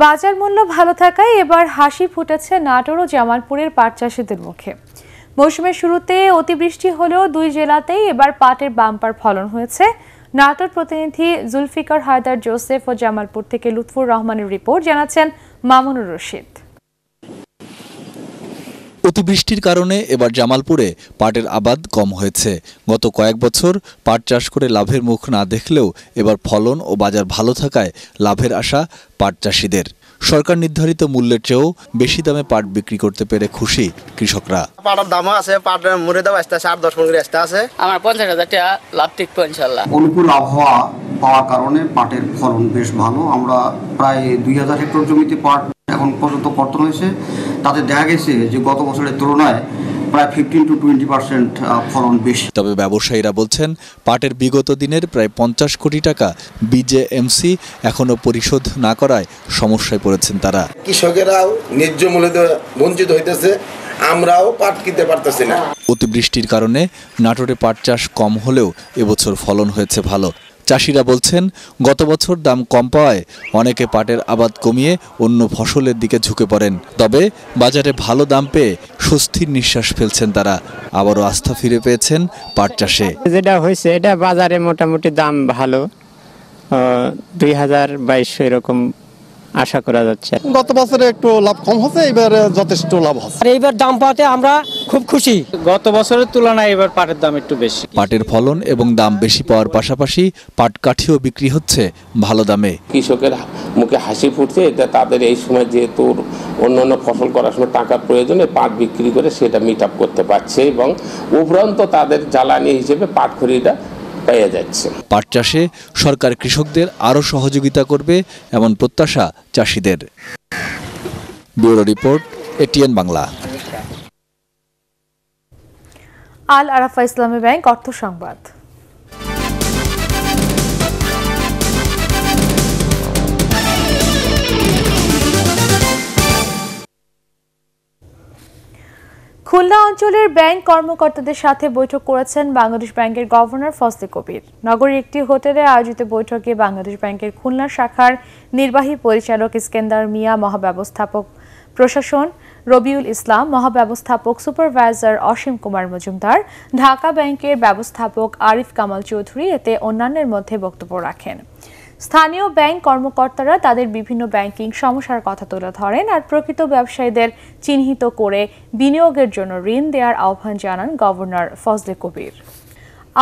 বাজার মূল্য ভালো থাকায় এবার হাসি ফুটেছে নাটোর ও জামালপুরের পাট চাষিদের মুখে। মৌসুমের শুরুতে অতিবৃষ্টি হলেও দুই জেলাতেই এবার পাটের বাম্পার ফলন হয়েছে। নাটোর প্রতিনিধি জুলফিকার হায়দার জোসেফ ও জামালপুর থেকে লুৎফুর রহমানের রিপোর্ট, জানাচ্ছেন মামুনুর রশিদ। অতিবৃষ্টির কারণে এবার জামালপুরে পাটের আবাদ কম হয়েছে। গত কয়েক বছর পাট চাষ করে লাভের মুখ না দেখলেও এবার ফলন ও বাজার ভালো থাকায় লাভের আশা পাট চাষিদের। সরকার নির্ধারিত মূল্যের চেয়েও বেশি দামে পাট বিক্রি করতে পেরে খুশি কৃষকরা। পাটের দামও আছে, পাটের মুড়ে দাম আসতে আছে 8-10 মণ করে আসতে আছে। আমার 50,000 টাকা লাভ টিকবো ইনশাআল্লাহ। অনুকূল আবহাওয়া পাওয়ার কারণে পাটের ফলন বেশ ভালো। আমরা প্রায় 2000 হেক্টর জমিতে পাট এখন পর্যন্ত কর্তন হয়েছে। তাতে দেখা গেছে যে গত বছরের তুলনায় প্রায় 15 to 20% ফলন বেশি। তবে ব্যবসায়ীরা বলছেন পাটের বিগত দিনের প্রায় 50 কোটি টাকা বিজেএমসি এখনো পরিশোধ না করায় সমস্যায় পড়েছেন তারা। কৃষকেরাও ন্যায্য মূল্যে বঞ্চিত হইতেছে, আমরাও পাট কিনতে পারতেছি না। অতিবৃষ্টির কারণে নাটোরে পাট চাষ কম হলেও এবছর ফলন হয়েছে ভালো। চাষিরা বলছেন গত বছর দাম কম পাওয়ায় অনেকে পাটের আবাদ কমিয়ে অন্য ফসলের দিকে ঝুঁকে পড়েন। তবে বাজারে ভালো দাম পেয়ে স্বস্তির নিঃশ্বাস ফেলছেন তারা। আবারও আস্থা ফিরে পেয়েছেন পাট চাষে। যেটা হয়েছে এটা বাজারে মোটামুটি দাম ভালো, 2000-2200 এরকম আশা করা যাচ্ছে। গত বছরে একটু লাভ কম হচ্ছে, এবার যথেষ্ট লাভ হচ্ছে। এইবার দাম পাওয়াতে আমরা খুব খুশি। গত বছরের তুলনায় এবার পাটের দাম একটু বেশি। পাটের ফলন এবং দাম বেশি পাওয়ার পাশাপাশি পাট কাঠিও বিক্রি হচ্ছে ভালো দামে। কৃষকের মুখে হাসি ফুটছে, এটা তাদের এই সময় যেহেতু অন্যান্য ফসল করার সময় টাকার প্রয়োজনে পাট বিক্রি করে সেটা মিট আপ করতে পারছে এবং উপরন্ত তাদের জ্বালানি হিসেবে পাট খড়িটা পেয়ে যাচ্ছে। পাট চাষে সরকার কৃষকদের আরও সহযোগিতা করবে এমন প্রত্যাশা চাষিদের। Bureau report, ATN Bangla. Al Arafah Islami Bank অর্থ সংবাদ। খুলনা অঞ্চলের ব্যাংক কর্মকর্তাদের সাথে বৈঠক করেছেন বাংলাদেশ ব্যাংকের গভর্নর ফজলে কবির। নগরীর একটি হোটেলে আয়োজিত বৈঠকে বাংলাদেশ ব্যাংকের খুলনা শাখার নির্বাহী পরিচালক ইস্কেন্দার মিয়া, মহাব্যবস্থাপক প্রশাসন রবিউল ইসলাম, মহাব্যবস্থাপক সুপারভাইজার অসীম কুমার মজুমদার, ঢাকা ব্যাংকের ব্যবস্থাপক আরিফ কামাল চৌধুরী এতে অন্যান্যের মধ্যে বক্তব্য রাখেন। স্থানীয় ব্যাংক কর্মকর্তারা তাদের বিভিন্ন ব্যাংকিং সমস্যার কথা তুলে ধরেন আর প্রকৃত ব্যবসায়ীদের চিহ্নিত করে বিনিয়োগের জন্য ঋণ দেওয়ার আহ্বান জানান গভর্নর ফজলে কবির।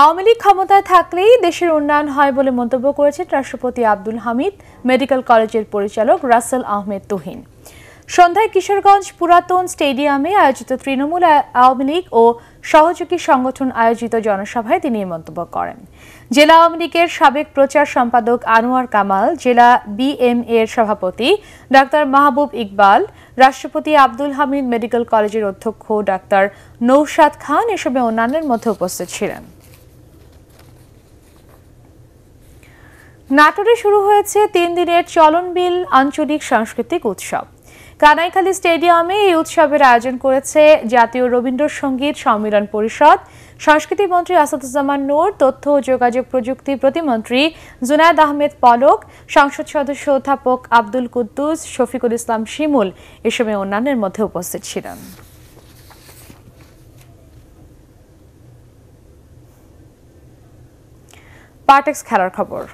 আওয়ামী লীগ ক্ষমতায় থাকলেই দেশের উন্নয়ন হয় বলে মন্তব্য করেছেন রাষ্ট্রপতি আব্দুল হামিদ মেডিকেল কলেজের পরিচালক রাসেল আহমেদ তুহিন। সন্ধ্যায় কিশোরগঞ্জ পুরাতন স্টেডিয়ামে আয়োজিত তৃণমূল আওয়ামী লীগ ও সহযোগী সংগঠন আয়োজিত জনসভায় তিনি এই মন্তব্য করেন। জেলা আওয়ামী লীগের সাবেক প্রচার সম্পাদক আনোয়ার কামাল, জেলা বিএমএর সভাপতি ডাক্তার মাহবুব ইকবাল, রাষ্ট্রপতি আব্দুল হামিদ মেডিকেল কলেজের অধ্যক্ষ ডাক্তার নৌশাদ খান এসবে অন্যান্যের মধ্যে উপস্থিত ছিলেন। নাটোরে শুরু হয়েছে 3 দিনের চলনবিল আঞ্চলিক সাংস্কৃতিক উৎসব। কানাইখালী স্টেডিয়ামে এই উৎসবের আয়োজন করেছে জাতীয় রবীন্দ্রসঙ্গীত সম্মেলন পরিষদ। সংস্কৃতি মন্ত্রী আসাদুজ্জামান নূর, তথ্য ও যোগাযোগ প্রযুক্তি প্রতিমন্ত্রী জুনায়েদ আহমেদ পলক, সংসদ সদস্য অধ্যাপক আব্দুল কুদ্দুস, শফিকুল ইসলাম শিমুল এসবে অন্যান্যের মধ্যে উপস্থিত ছিলেন। পার্টেক্স খেলার খবর।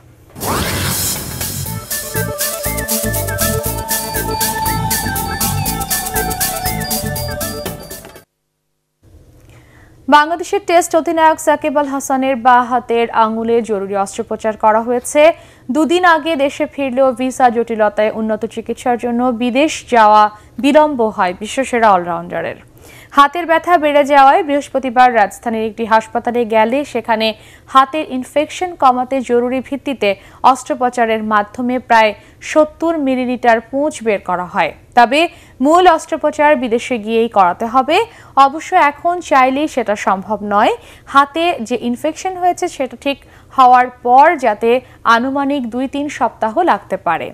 বাংলাদেশের টেস্ট অধিনায়ক সাকিব আল হাসানের বাঁ হাতের আঙুলে জরুরি অস্ত্রোপচার করা হয়েছে। দুদিন আগে দেশে ফিরলেও ভিসা জটিলতায় উন্নত চিকিৎসার জন্য বিদেশ যাওয়া বিলম্ব হয় বিশ্বসেরা অলরাউন্ডারের। হাতের ব্যথা বেড়ে যাওয়ায় বৃহস্পতিবার রাজধানীর একটি হাসপাতালে গেলে সেখানে হাতের ইনফেকশন কমাতে জরুরি ভিত্তিতে অস্ত্রোপচারের মাধ্যমে প্রায় 70 মিলিলিটার পুঁজ বের করা হয়। তবে মূল অস্ত্রোপচার বিদেশে গিয়েই করাতে হবে। অবশ্য এখন চাইলেই সেটা সম্ভব নয়। হাতে যে ইনফেকশন হয়েছে সেটা ঠিক হওয়ার পর যাতে আনুমানিক 2-3 সপ্তাহ লাগতে পারে।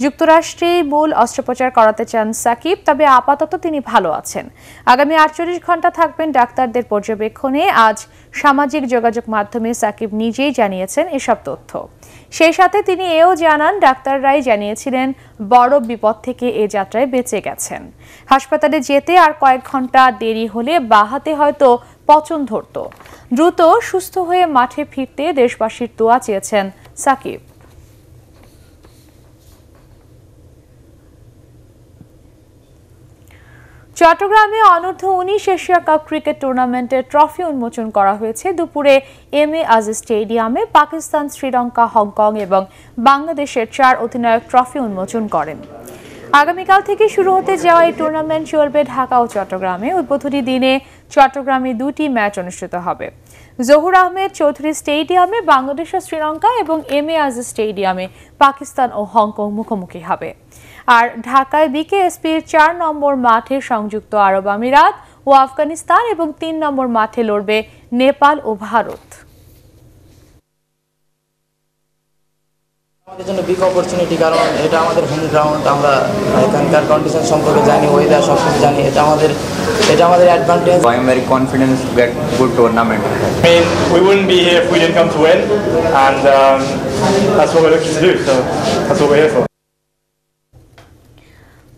যুক্তরাষ্ট্রে মূল অস্ত্রোপচার করাতে চান সাকিব, তবে আপাতত তিনি ভালো আছেন। আগামী 48 ঘন্টা থাকবেন ডাক্তারদের পর্যবেক্ষণে। আজ সামাজিক যোগাযোগ মাধ্যমে সাকিব নিজেই জানিয়েছেন এসব তথ্য। সেই সাথে তিনি এও জানান ডাক্তাররাই জানিয়েছিলেন বড় বিপদ থেকে এ যাত্রায় বেঁচে গেছেন। হাসপাতালে যেতে আর কয়েক ঘন্টা দেরি হলে বাহাতে হয়তো পচন ধরত। দ্রুত সুস্থ হয়ে মাঠে ফিরতে দেশবাসীর দোয়া চেয়েছেন সাকিব। চট্টগ্রামে অনূর্ধ্ব-19 এশিয়া কাপ ক্রিকেট টুর্নামেন্টের ট্রফি উন্মোচন করা হয়েছে দুপুরে এমএ আজিজ স্টেডিয়ামে। পাকিস্তান, শ্রীলঙ্কা, হংকং এবং বাংলাদেশের 4 অধিনায়ক ট্রফি উন্মোচন করেন। আগামীকাল থেকে শুরু হতে যাওয়া এই টুর্নামেন্ট চলবে ঢাকা ও চট্টগ্রামে। উদ্বোধনী দিনে চট্টগ্রামে 2টি ম্যাচ অনুষ্ঠিত হবে। জহুর আহমেদ চৌধুরী স্টেডিয়ামে বাংলাদেশ ও শ্রীলঙ্কা এবং এমএ আজিজ স্টেডিয়ামে পাকিস্তান ও হংকং মুখোমুখি হবে। আর ঢাকায় বিকেএসপির 4 নম্বর মাঠে সংযুক্ত আরব আমিরাত ও আফগানিস্তান এবং 3 নম্বর মাঠে লড়বে নেপাল ও ভারত। আমাদের জন্য বিগ অপরচুনিটি, কারণ এটা আমাদের হোম গ্রাউন্ড। আমরা এখানকার কন্ডিশন সম্পর্কে জানি, ওয়েদার সব কিছু জানি। এটা আমাদের advantage. I am very confident to get good tournament. I mean, we wouldn't be here if we didn't come to win, and that's what we're looking to do. So that's what we're here for.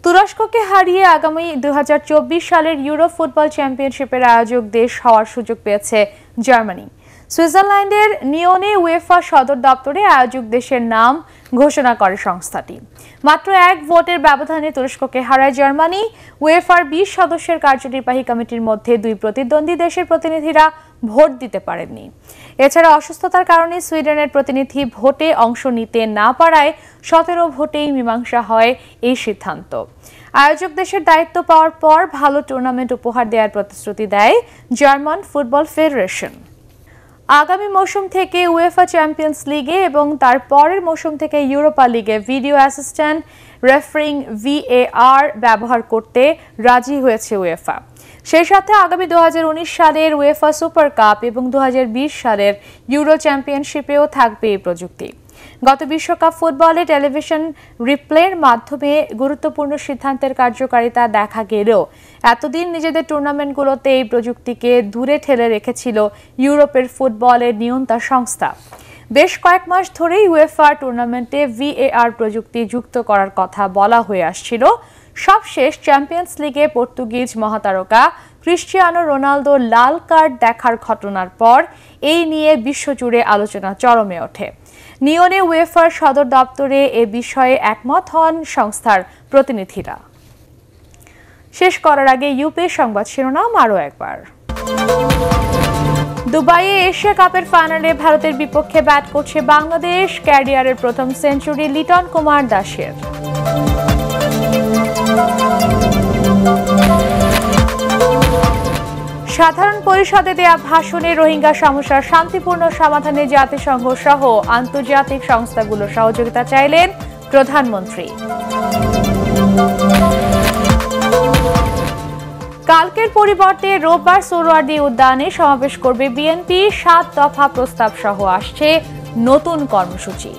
তুরস্ককে হারিয়ে আগামী 2024 সালের euro football চ্যাম্পিয়নশিপের আয়োজক দেশ হওয়ার সুযোগ পেয়েছে Germany. সুইজারল্যান্ডের নিয়নে উয়েফা সদর দপ্তরে আয়োজক দেশের নাম ঘোষণা করে সংস্থাটি। মাত্র 1 ভোটের ব্যবধানে তুরস্ককে হারায় জার্মানি। উয়েফার 20 সদস্যের কার্যনির্বাহী কমিটির মধ্যে 2 প্রতিদ্বন্দ্বী দেশের প্রতিনিধিরা ভোট দিতে পারেননি। এছাড়া অসুস্থতার কারণে সুইডেনের প্রতিনিধি ভোটে অংশ নিতে না পারায় 17 ভোটেই মীমাংসা হয় এই সিদ্ধান্ত। আয়োজক দেশের দায়িত্ব পাওয়ার পর ভালো টুর্নামেন্ট উপহার দেওয়ার প্রতিশ্রুতি দেয় জার্মান ফুটবল ফেডারেশন। আগামী মৌসুম থেকে উয়েফা চ্যাম্পিয়ন্স লিগে এবং তার পরের মৌসুম থেকে ইউরোপা লিগে ভিডিও অ্যাসিস্ট্যান্ট রেফারিং VAR ব্যবহার করতে রাজি হয়েছে উয়েফা। সেই সাথে আগামী 2019 সালের উয়েফা সুপার কাপ এবং 2020 সালের ইউরো চ্যাম্পিয়নশিপেও থাকবে এই প্রযুক্তি। গত বিশ্বকাপ ফুটবলে টেলিভিশন রিপ্লের মাধ্যমে গুরুত্বপূর্ণ সিদ্ধান্তের কার্যকারিতা দেখা গেলেও এতদিন নিজেদের টুর্নামেন্টগুলোতে এই প্রযুক্তিকে দূরে ঠেলে রেখেছিল ইউরোপের ফুটবলের নিয়ন্ত্রণ সংস্থা। বেশ কয়েক মাস ধরেই উয়েফা টুর্নামেন্টে VAR প্রযুক্তি যুক্ত করার কথা বলা হয়ে আসছিল। সবশেষ চ্যাম্পিয়ন্স লিগে পর্তুগিজ মহাতারকা ক্রিস্টিয়ানো রোনালদো লাল কার্ড দেখার ঘটনার পর এই নিয়ে বিশ্বজুড়ে আলোচনা চরমে ওঠে। নিয়নে উয়েফার সদর দপ্তরে এ বিষয়ে একমত হন সংস্থার প্রতিনিধিরা। শেষ করার আগে ইউপি সংবাদ শিরোনাম আরও একবার। দুবাইয়ে এশিয়া কাপের ফাইনালে ভারতের বিপক্ষে ব্যাট করছে বাংলাদেশ। ক্যারিয়ারের প্রথম সেঞ্চুরি লিটন কুমার দাসের। সাধারণ পরিষদে দেয়া ভাষণে রোহিঙ্গা সমস্যার শান্তিপূর্ণ সমাধানে জাতিসংঘ সহ আন্তর্জাতিক সংস্থাগুলোর সহযোগিতা চাইলেন প্রধানমন্ত্রী। কালকের পরিবর্তে রোববার সোহরাওয়ার্দী উদ্যানে সমাবেশ করবে বিএনপি। 7 দফা প্রস্তাব সহ আসছে নতুন কর্মসূচি।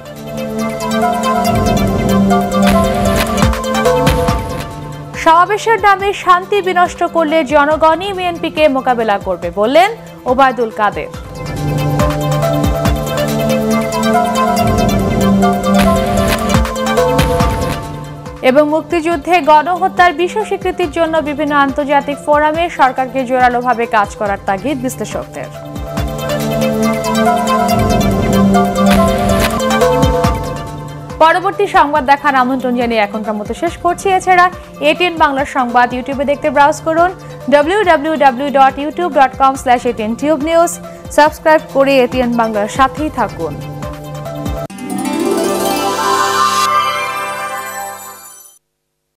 সমাবেশের নামে শান্তি বিনষ্ট করলে জনগণই বিএনপিকে মোকাবেলা করবে বললেন ওবায়দুল কাদের। এবং মুক্তিযুদ্ধে গণহত্যার বিশ্ব স্বীকৃতির জন্য বিভিন্ন আন্তর্জাতিক ফোরামে সরকারকে জোরালোভাবে কাজ করার তাগিদ বিশ্লেষকদের। পরবর্তী সংবাদ দেখার আমন্ত্রণ জানিয়ে এখনকার মতো শেষ করছি। এছাড়া ATN বাংলার সংবাদ ইউটিউবে দেখতে ব্রাউজ করুন www.youtube.com/ATNTubeNews। সাবস্ক্রাইব করে ATN বাংলার সাথেই থাকুন।